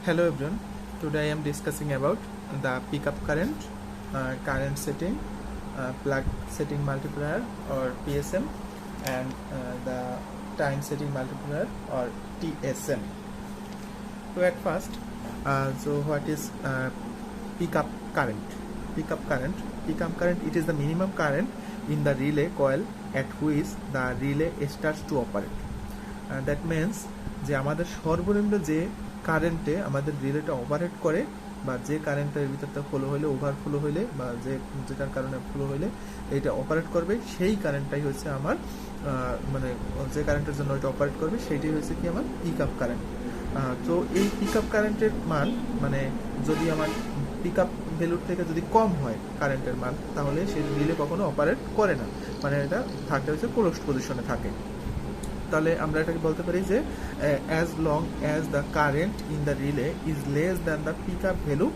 Hello everyone. Today I am discussing about the pickup current, current setting, plug setting multiplier or PSM, and the time setting multiplier or TSM. So at first, what is pickup current? Pickup current. It is the minimum current in the relay coil at which the relay starts to operate. That means যে আমাদের সর্বনিম্ন যে কারেন্টে আমাদের রিলেটা operate করে বা যে কারেন্টের ভিতরটা ফ্লো হইলে ওভারফ্লো হইলে বা যেটার কারণে ফ্লো হইলে এইটা অপারেট করবে সেই কারেন্টটাই হচ্ছে আমার মানে যে কারেন্টের জন্য এটা অপারেট করবে সেইটাই হচ্ছে কি আমার পিক আপ কারেন্ট। তো এই পিক আপ কারেন্টের মান মানে যদি আমার পিক আপ ভ্যালুর থেকে যদি কম হয় কারেন্টের মান তাহলে সেই রিলে কখনো অপারেট করে না, মানে এটা থাকে হচ্ছে ক্লোজড পজিশনে থাকে। তাহলে আমরা এটাকে বলতে পারি যে as long as the current in the relay is less than the pick up value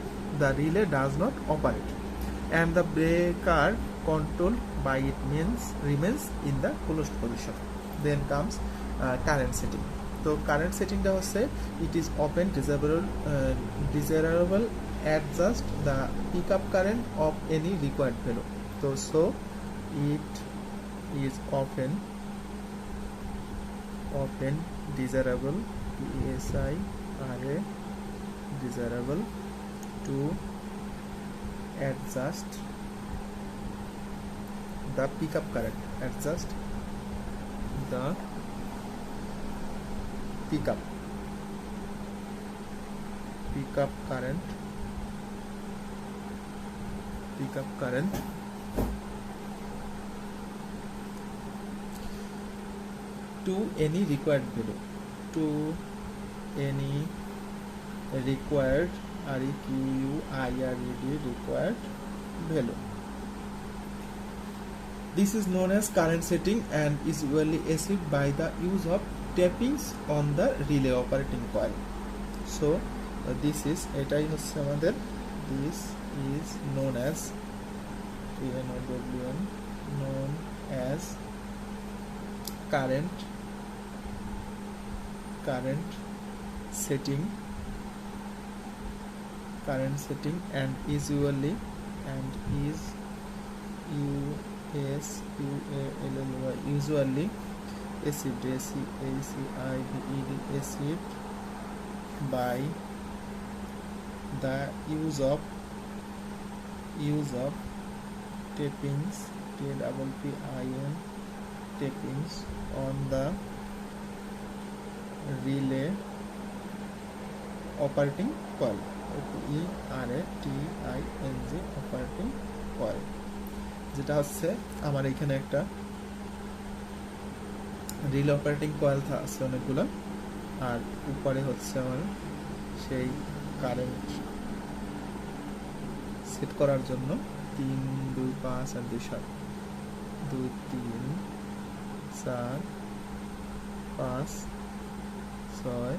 the relay does not operate and the breaker control by it remains in the closed position. Then comes current setting. তো current সেটিংটা হচ্ছে it is open desirable adjust the pick up current of any required value. তো so it is open desirable desirable to adjust the pickup current, adjust the pickup current to any required value, to any required required value. This is known as current setting and is usually achieved by the use of tappings on the relay operating coil. So this is এটাই হচ্ছে আমাদের this is known as known as current setting and is usually achieved by the use of tappings tappings on the relay operating coil, operating coil, যেটা হচ্ছে আমার এখানে একটা relay operating coil আছে অনেকগুলো, আর উপরে হচ্ছে আমার সেই কারেন্ট সেট করার জন্য 3, 2, 5 আর 2, 7 2, 3, 4, 5, 6,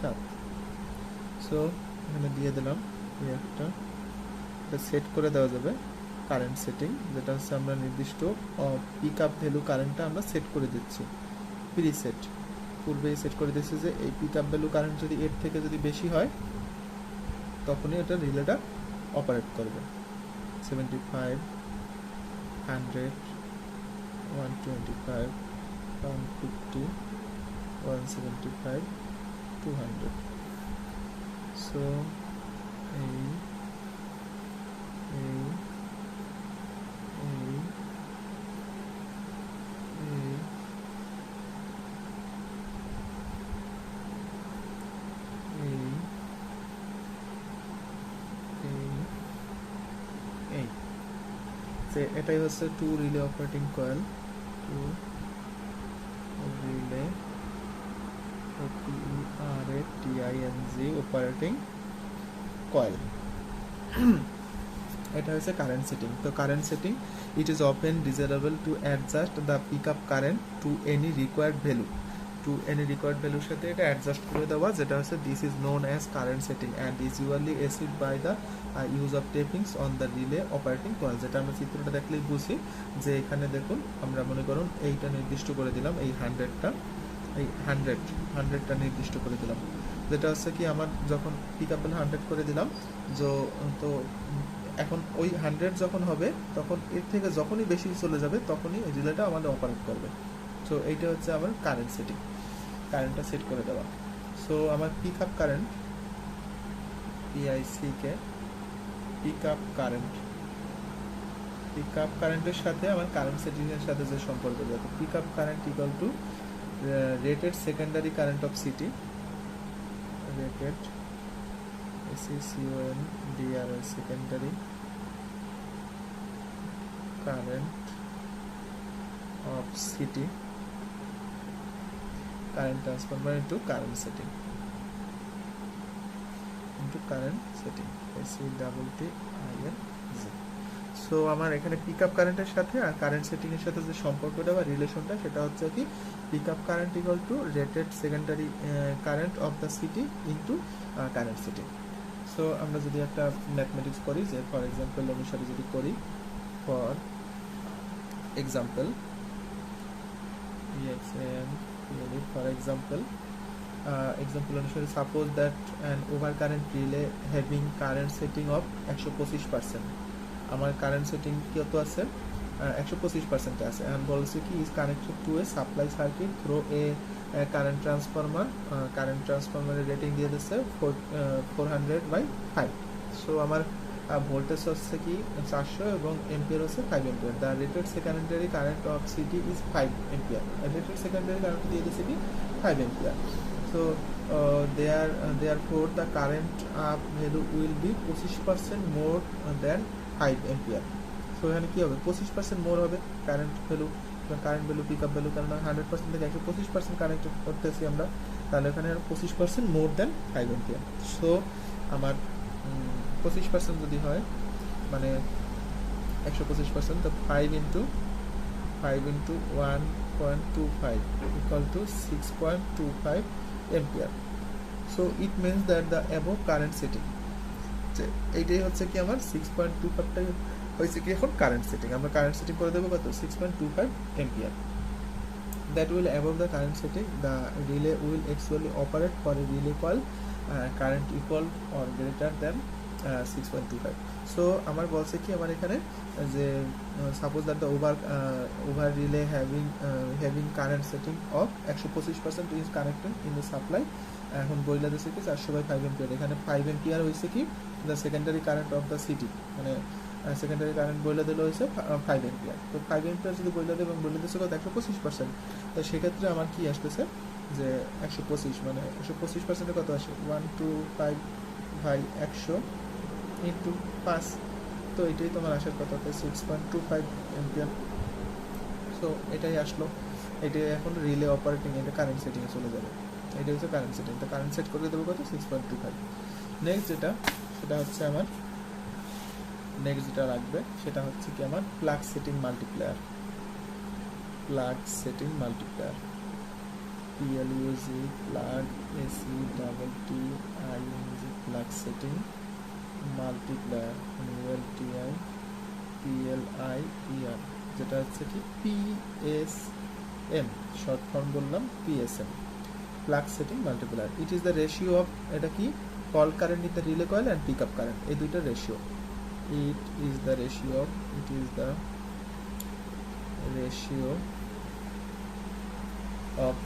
7। সো এখানে দিয়ে দিলাম একটা, এটা সেট করে দেওয়া যাবে কারেন্ট সেটিং, যেটা হচ্ছে আমরা নির্দিষ্ট পিক আপ ভ্যালু কারেন্টটা আমরা সেট করে দিচ্ছি প্রিসেট, পূর্বেই সেট করে দিচ্ছি যে এই পিক আপ ভ্যালু কারেন্ট যদি এর থেকে যদি বেশি হয় তখনই এটা রিলেটা অপারেট করবে। 75, 100, 125, 150, 175, 200। সো এই যে এটাই হচ্ছে to relay operating coil, to relay operating coil. এটা হচ্ছে কারেন্ট সেটিং। তো current setting it is open desirable to adjust the pick up current to any required value, to any required ভ্যালুর সাথে এটা অ্যাডজাস্ট করে দেওয়া, যেটা হচ্ছে this is known as current setting and is usually achieved by the use of tappings on the relay operating coil. যেটা আমরা চিত্রটা দেখলেই বুঝি যে এখানে দেখুন আমরা মনে করুন এইটা নির্দিষ্ট করে দিলাম, এই 100টা নির্দিষ্ট করে দিলাম। যেটা হচ্ছে কি আমার যখন পিক আপ ভ্যালু 100 করে দিলাম, তো এখন ওই 100 যখন হবে তখন এর থেকে যখনই বেশি চলে যাবে তখনই ওই রিলেটা আমাদের অপারেট করবে। সো এইটা হচ্ছে আমার কারেন্ট সেটিং, কারেন্টটা সেট করে দেওয়া। সো আমার পিক আপ কারেন্ট, পিআইসিকে pick up current, pick up কারেন্টের সাথে আমার কারেন্ট সেটিংয়ের সাথে যে সম্পর্ক যাবে, pick up current equal to rated secondary current of CT, rated SECONDRI secondary current of CT, current transformer into current setting, SETTIN। So আমার এখানে পিক আপ কারেন্টের সাথে আর কারেন্ট সেটিং এর সাথে যে সম্পর্কটা বা রিলেশনটা সেটা হচ্ছে কি pick up current equal to rated secondary current of the CT into current setting. So আমরা যদি একটা ম্যাথমেটিক্স করি, যে ফর এক্সাম্পল অনুসারে যদি করি, ফর এক্সাম্পল ফর এক্সাম্পল অনুসারে suppose that an over current relay having current setting of 125%, আমার কারেন্ট সেটিং কত আছে 125% আছে, and বলছে কি is connected to a supply circuit through a current transformer, current ট্রান্সফরমারের রেটিং দিয়ে দিচ্ছে 400/5। সো আমার ভোল্টেজ হচ্ছে কি 400 এবং এম্পিয়ার হচ্ছে 5 ampere. The rated secondary current of city is 5 ampere, rated secondary current দিয়ে দিচ্ছে কি 5 ampere. So therefore the current up value will be 25% more than 5 ampere. So এখানে কি হবে 25% মোর হবে current value pick up value, কারণ 100% থেকে 125% connect করতেছি আমরা, তাহলে এখানে 25% মোর দেন 5 এম্পিয়ার। সো আমার 25% যদি হয় মানে 125%, তো 5 into 1.25 equal to 6.25 ampere. So it means that the above current setting, এইটাই হচ্ছে কি আমার 6.25টাই হয়েছে কি এখন কারেন্ট সেটিং। আমরা কারেন্ট সেটিং করে দেবো কত 6.25 ampere. That will above the current setting, the relay will actually operate for a relay coil current equal or greater than 6.25। So আমার বলছে কি আমার এখানে যে suppose that the over relay having current setting of 125% is connected in the supply. এখন বইলা দিচ্ছে কি 400/5 এম্পিয়ার, এখানে 5 এম্পিয়ার হয়েছে কি the secondary current of the city, মানে সেকেন্ডারি কারেন্ট বইলা দিলে হয়েছে 5 এম্পিয়ার। তো 5 এম্পিয়ার যদি বইলা দেবে এবং বইলা দিচ্ছে কত 125%, তো সেক্ষেত্রে আমার কি আসতেছে যে 125 মানে 125% কত আসে 125/100 ইন্টু 5, তো এটাই তোমার আসার কথা 6.25 এম্পিয়ার। সো এটাই আসলো, এটাই এখন রিলে অপারেটিং, এটা কারেন্ট সেটিংয়ে চলে যাবে, এটা হচ্ছে কারেন্ট সেটিং। তো কারেন্ট সেট করে দেবো কত 6.25। নেক্সট সেটা হচ্ছে আমার যেটা লাগবে সেটা হচ্ছে কি আমার plug setting multiplier, PLUG plug SETTING plug setting multiplier PLIER, যেটা হচ্ছে কি PSM, শর্ট ফর্ম বললাম PSM, plug setting multiplier. It is the ratio of, এটা কি কল current in the relay coil and pick up current, এই দুইটা ratio. It is the ratio of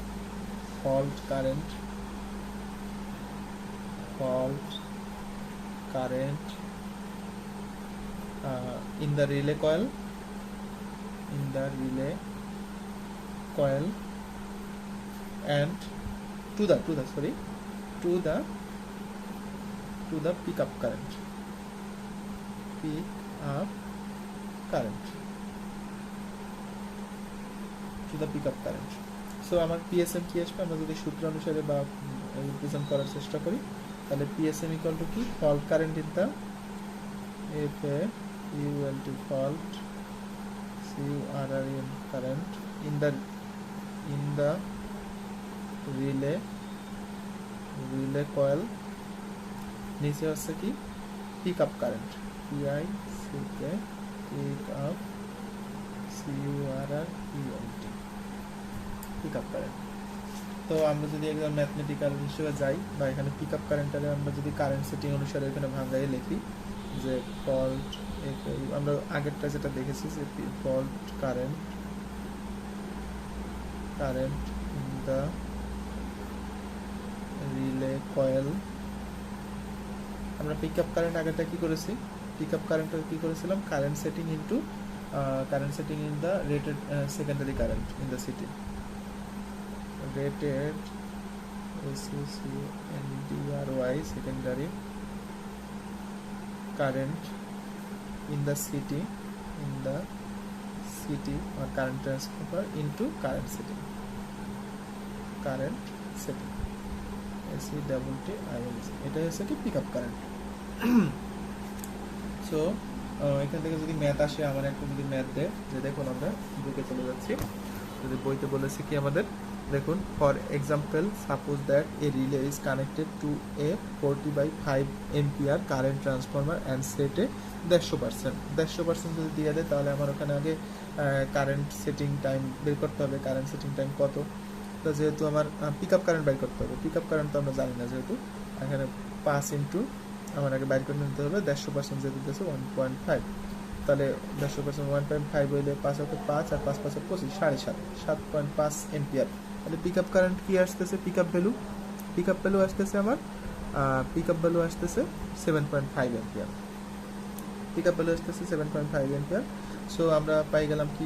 fault current in the relay coil and to the pick up current, to the pick up current. So আমার PSM কি আসবে, আমরা যদি সূত্র অনুসারে বা রিপ্রেজেন্ট করার চেষ্টা করি তাহলে PSM ইকুয়াল টু কি fault current in the fault CURRENT current in the relay coil, নিচে হচ্ছে কি pick up current PICK pick up CURRENT pick up current। তো আমরা যদি একদম ম্যাথমেটিক্যাল হিসেবে যাই বা এখানে পিক আপ কারেন্টারে আমরা যদি কারেন্ট সেটিং অনুসারে এখানে ভাঙাই লিখি যে ফল্ট, আমরা আগেরটা যেটা দেখেছি যে fault current in the relay coil. আমরা পিক আপ কারেন্ট আগেরটা কি করেছি, পিক আপ কারেন্টটা কি করেছিলাম, current setting in the rated secondary current in the city, rated SECNDRY secondary current in the city or current transformer into current setting SETTINC, এটা হচ্ছে কি পিক আপ কারেন্ট। সো এখান থেকে যদি ম্যাথ আসে, আমার একটা যদি ম্যাথ দেয় যে দেখুন আমরা বুকে চলে যাচ্ছি, যদি বইতে বলেছে কি আমাদের দেখুন, for example suppose that a relay is connected to a 40/5 ampere current transformer and set a 150% যদি দিয়ে দেয়, তাহলে আমার ওখানে আগে কারেন্ট সেটিং টাইম বের করতে হবে। কারেন্ট সেটিং টাইম কত, তো যেহেতু আমার পিক আপ কারেন্ট বের করতে হবে, পিক আপ কারেন্ট তো আমরা জানি না, যেহেতু এখানে 5 ইন্টু আমার আগে বাইর করে নিতে হবে 150% যেহেতু দিয়েছে 1.5, তাহলে 150% 1.5 হইলে 5 আর 5 আর 5 5 25 7.5 এম্পিয়ার। তাহলে পিক আপ কারেন্ট কি আসতেছে, পিক আপ ভ্যালু আসতেছে আমার 7.5 এম্পিয়ার, পিক আপ ভ্যালু আসতেছে 7.5 এম্পিয়ার। সো আমরা পাই গেলাম কি,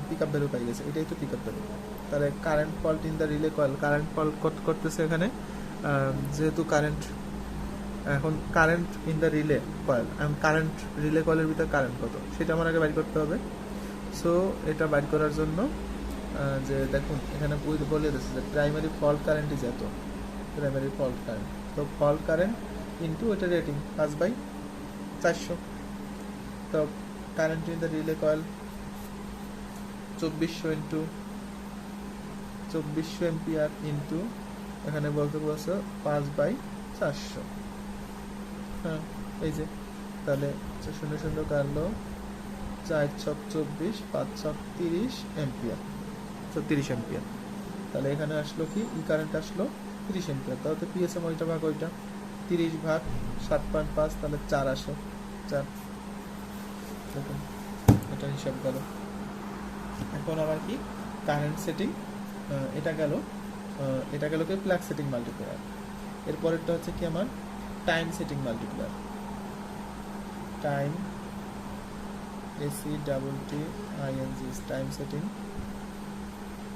পিক আপ ভ্যালু পাই গেছে, এটাই তো পিক আপ ভ্যালু। তাহলে current fault in the relay coil, current fault করতেছে এখানে, যেহেতু কারেন্ট এখন current in the relay coil, current relay কয়েলের ভিতরে কারেন্ট কত সেটা আমার আগে বাইর করতে হবে। সো এটা বাইর করার জন্য যে দেখুন এখানে বলে দিচ্ছে যে প্রাইমারি ফল্ট কারেন্ট ইজ এত, প্রাইমারি ফল্ট কারেন্ট, তো ফল্ট কারেন্ট ইন্টু এটা রেটিং 5/400, তো current in the relay coil 2400 into 2400 ampere into এখানে বলতে বলছে 5/400। হ্যাঁ এই যে, তাহলে 0 কাটলো 4 ছক 24 5 ছক 30 এম্পিয়ার, তো 30 এম্পিয়ার। তাহলে এখানে আসলো কি, ই কারেন্ট আসলো 30 এম্পিয়ার, তাহলে পিএসএম ওইটা ভাগ ওইটা 30 ভাগ 7.5, তাহলে 4 আসে 4, দেখুন এটা হিসাব গেল। এখন আবার কি কারেন্ট সেটিং, এটা গেল কি প্লাগ সেটিং মাল্টিপ্লায়ার। এরপরেরটা হচ্ছে কি আমার time setting multiplier, time SETTING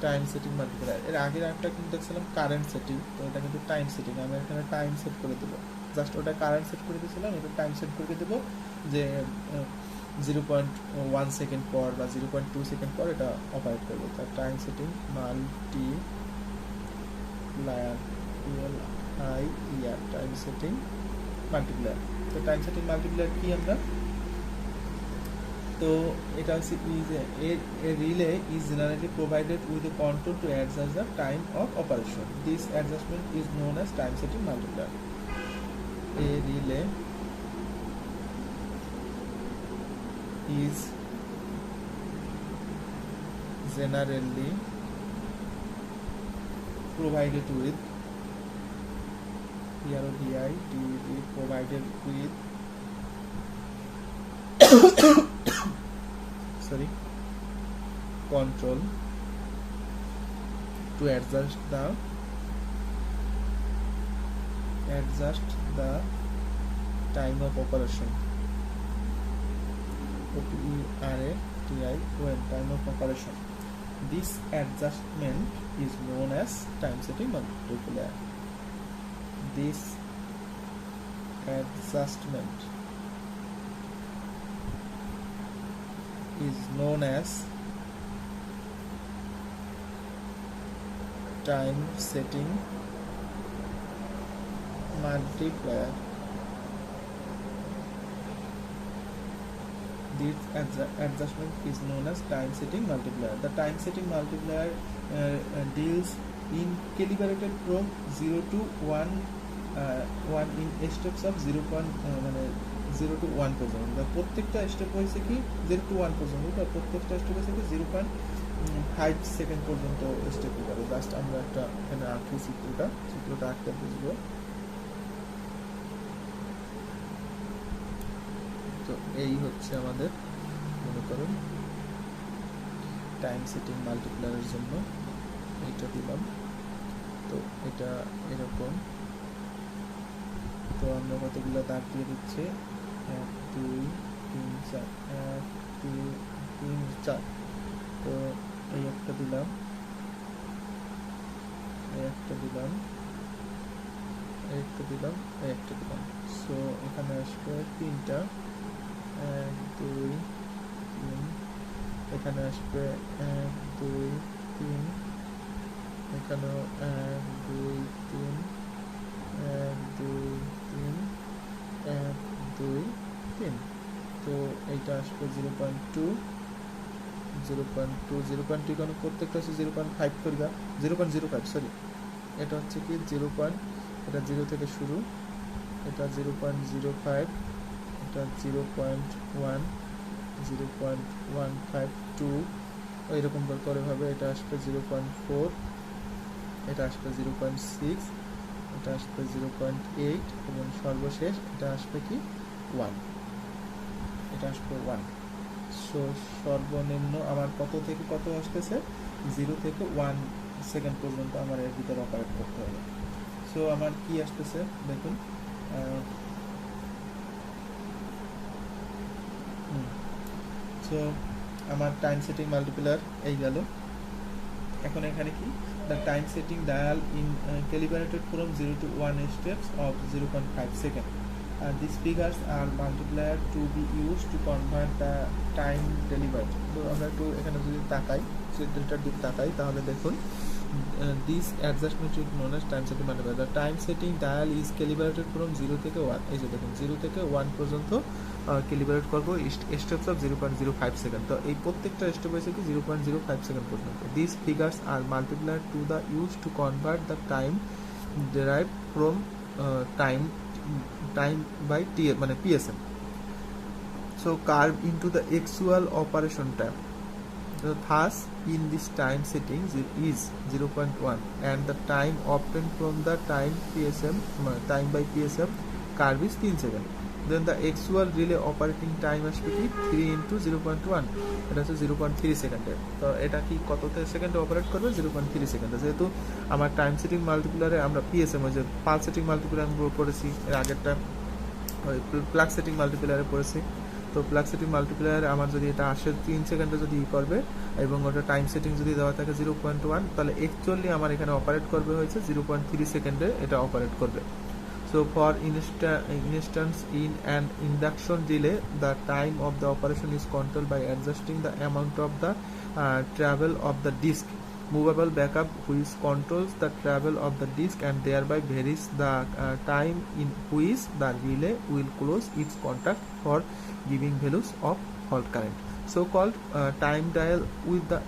time setting multiplier. এর আগের একটা কিন্তু দেখছিলাম কারেন্ট সেটিং, তো এটা কিন্তু টাইম সেটিং, আমি এখানে টাইম সেট করে দেবো, জাস্ট ওটা কারেন্ট সেট করে দিয়েছিলাম, এটা টাইম সেট করে দেবো যে 0.1 সেকেন্ড পর বা 0.2 সেকেন্ড পর এটা অপারেট করবে। তার time setting multiplier time setting multiplier. তো টাইম সেটিং মাল্টিপ্লায়ার কি আমরা, তো এটা হচ্ছে a relay is generally provided with a control to adjust the time of operation. This adjustment is known as time setting multiplier. A relay is generally provided with provided with control to adjust the time of operation. when time of operation. This adjustment is known as time setting multiplier. This adjustment is known as time setting multiplier. This adjustment is known as time setting multiplier. The time setting multiplier deals in calibrated from 0 to 1 in steps of 0 to 1 পর্যন্ত। প্রত্যেকটা step হয়েছে কি 0 to 1 পর্যন্ত, প্রত্যেকটা step হয়েছে কি 5 second পর্যন্ত step নিতে হবে। জাস্ট আমরা একটা এখানে আঁকি চিত্রটা আঁকতে বুঝবো। তো এই হচ্ছে আমাদের মনে করুন টাইম সেটিং মাল্টিপ্লায়ারের জন্য এইটা দিলাম। তো এটা এরকম, তো আমরা কতগুলো দাগ দিয়ে দিচ্ছি, 1 2 3 4, 1 2 3 4। তো এই একটা দিলাম, এই একটা দিলাম, এই একটা দিলাম, এই একটা দিলাম। সো এখানে আসবে 3টা, 1 2 3, এখানে আসবে 1 2 3, এখানেও 1 2 3, 1 2 3, 1 2 3। তো এইটা আসবে 0.2, 0.2, 0.2 কেন প্রত্যেকটা হচ্ছে 0.5 করবা, 0.05 সরি, এটা হচ্ছে কি 0. এটা 0 থেকে শুরু, এটা 0.05, এটা 0.1, 0.152, এইরকম করে ভাবে। এটা আসবে 0.4, এটা আসবে 0.6, এটা আসবে 0.8 এবং সর্বশেষ এটা আসবে কি 1, এটা আসবে 1। সো সর্বনিম্ন আমার কত থেকে কত আসতেছে, 0 থেকে 1 সেকেন্ড পর্যন্ত আমার এর ভিতরে অপারেট করতে হবে। সো আমার কি আসতেছে দেখুন, সো আমার টাইম সেটিং মাল্টিপ্লায়ার এই গেল। এখন এখানে কি, the time setting dial in calibrated from 0 to 1 steps of 0.5 second. These figures are multiplier to be used to convert the time delivered. তো আমরা একটু এখানে যদি তাকাই, চিত্রটার দিকে তাকাই, তাহলে দেখুন this adjustment is known as time setting multiplier. The time setting dial is calibrated from 0 থেকে 1, এই যে দেখুন 0 থেকে 1 পর্যন্ত ক্যালিব্রেট করবো স্টেপস অফ 0.05 সেকেন্ড। তো এই প্রত্যেকটা স্টেপ হয়েছে কি 0.05 সেকেন্ড পর্যন্ত। This figures are multiplier to the use to convert the time derive from time by T মানে PSM. So curve into the actual operation time. Thus, in this time setting is 0.1 and the time obtained from the time by PSM curve is 3 seconds. Then the actual relay operating time আসবে কি 3 into 0.1, এটা হচ্ছে 0.3 সেকেন্ডে। তো এটা কি কত সেকেন্ডে অপারেট করবে, 0.3 সেকেন্ডে। যেহেতু আমার টাইম সেটিং মাল্টিপ্লায়ারে আমরা পিএসএম ওই যে পালস সেটিং মাল্টিপ্লায়ার আমরা পড়েছি, এর আগেরটা ওই প্লাগ সেটিং মাল্টিপ্লায়ারে পড়েছি। তো প্লাগ সেটিং মাল্টিপ্লায়ারে আমার যদি এটা আসে 3 সেকেন্ডে যদি করবে এবং ওটা টাইম সেটিং যদি দেওয়া থাকে 0.1, তাহলে অ্যাকচুয়ালি আমার এখানে অপারেট করবে হয়েছে 0.3 সেকেন্ডে এটা অপারেট করবে। So for instance in an induction delay, the time of the operation is controlled by adjusting the amount of the travel of the disk. Movable backup which controls the travel of the disk and thereby varies the time in which the relay will close its contact for giving values of fault current. So called time dial with the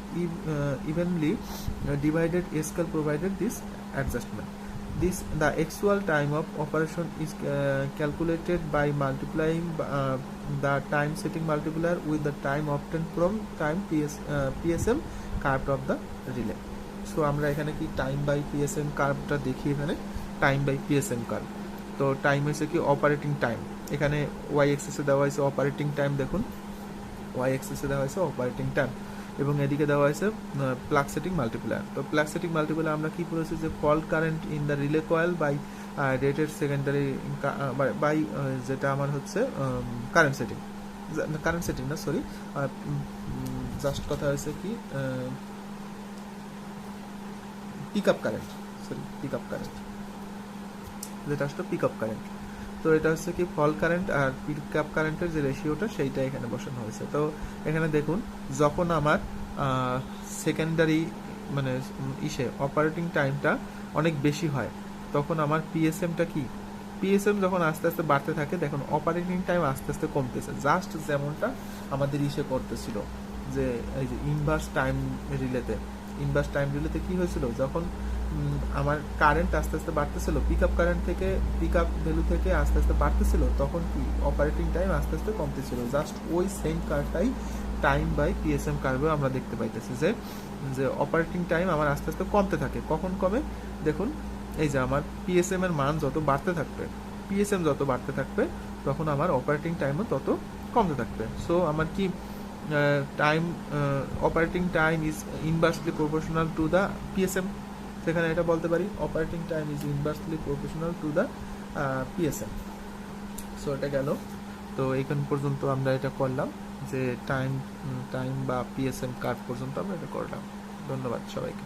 evenly divided scale provided this adjustment. The actual time of operation is calculated by multiplying the time setting multiplier with the time obtained from time PSM curve of the relay. So আমরা এখানে কি time by PSM কার্ভটা দেখি, এখানে time by PSM curve. তো time হচ্ছে কি operating time, এখানে ওয়াই এক্সিসে দেওয়া হয়েছে অপারেটিং টাইম, দেখুন ওয়াই এক্সিসে দেওয়া হয়েছে অপারেটিং টাইম এবং এদিকে দেওয়া হয়েছে প্লাগ সেটিং মাল্টিপ্লায়ার। তো প্লাগ সেটিং মাল্টিপ্লায়ার আমরা কি করেছি যে fault current in the relay coil by rated secondary by যেটা আমার হচ্ছে কারেন্ট সেটিং না সরি, জাস্ট কথা হয়েছে কি পিক আপ কারেন্ট, যেটা আসলে পিক আপ কারেন্ট। তো এটা হচ্ছে কি ফল কারেন্ট আর পিক আপ কারেন্টের যে রেশিওটা সেইটা এখানে বসানো হয়েছে। তো এখানে দেখুন যখন আমার সেকেন্ডারি মানে অপারেটিং টাইমটা অনেক বেশি হয়, তখন আমার পিএসএমটা কি যখন আস্তে আস্তে বাড়তে থাকে, দেখুন অপারেটিং টাইম আস্তে আস্তে কমতেছে, জাস্ট যেমনটা আমাদের করতেছিল যে এই যে ইনভার্স টাইম রিলেতে কি হয়েছিল, যখন আমার কারেন্ট আস্তে আস্তে বাড়তেছিল, পিক আপ ভ্যালু থেকে আস্তে আস্তে বাড়তেছিল, তখন কি অপারেটিং টাইম আস্তে আস্তে কমতেছিল। জাস্ট ওই সেম কার্ভটাই টাইম বাই পিএসএম কার্ভেও আমরা দেখতে পাইতেছি যে যে অপারেটিং টাইম আমার আস্তে আস্তে কমতে থাকে। কখন কমে দেখুন, এই যে আমার পিএসএম এর মান যত বাড়তে থাকবে, পিএসএম যত বাড়তে থাকবে, তখন আমার অপারেটিং টাইমও তত কমতে থাকবে। সো আমার কি time operating time is inversely proportional to the PSM, সেখানে এটা বলতে পারি operating time is inversely proportional to the PSM. So এটা গেল। তো এইখান পর্যন্ত আমরা এটা করলাম যে টাইম বা পিএসএম কার্ভ পর্যন্ত আমরা এটা করলাম। ধন্যবাদ সবাইকে।